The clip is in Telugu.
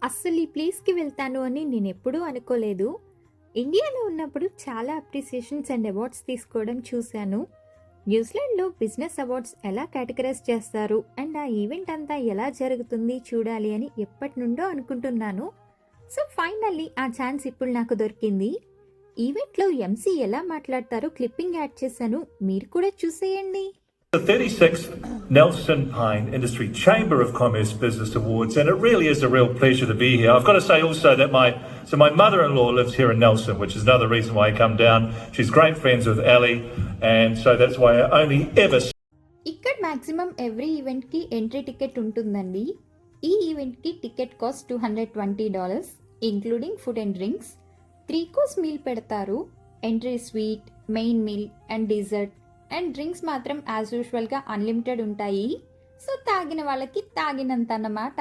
అస్సలు ఈ ప్లేస్‌కి వెళ్తాను అని నేనెప్పుడూ అనుకోలేదు. ఇండియాలో ఉన్నప్పుడు చాలా అప్రిసియేషన్స్ అండ్ అవార్డ్స్ తీసుకోవడం చూశాను. న్యూజిలాండ్‌లో బిజినెస్ అవార్డ్స్ ఎలా కేటగరైజ్ చేస్తారు అండ్ ఆ ఈవెంట్ అంతా ఎలా జరుగుతుంది చూడాలి అని ఎప్పటినుండో అనుకుంటున్నాను. సో, ఫైనల్లీ ఆ ఛాన్స్ ఇప్పుడు నాకు దొరికింది. ఈవెంట్‌లో ఎంసీ ఎలా మాట్లాడతారో క్లిప్పింగ్ యాడ్ చేశాను. మీరు కూడా చూసేయండి. The 36th Nelson Pine Industry Chamber of Commerce Business Awards, and it really is a real pleasure to be here. I've got to say also that my mother-in-law lives here in Nelson, which is another reason why I come down. She's great friends with Ali, and so that's why I only ever. ఇక్కడ మాక్సిమం ఎవ్రీ ఈవెంట్‌కి ఎంట్రీ టికెట్ ఉంటుందండి. ఈ ఈవెంట్‌కి ticket cost $220 including food and drinks. 3 course meal పెడతారు. Entry sweet, main meal and dessert and drinks మాత్రం యాజ్ యూజువల్‌గా అన్‌లిమిటెడ్ ఉంటాయి. సో, తాగిన వాళ్ళకి తాగినంత అన్నమాట.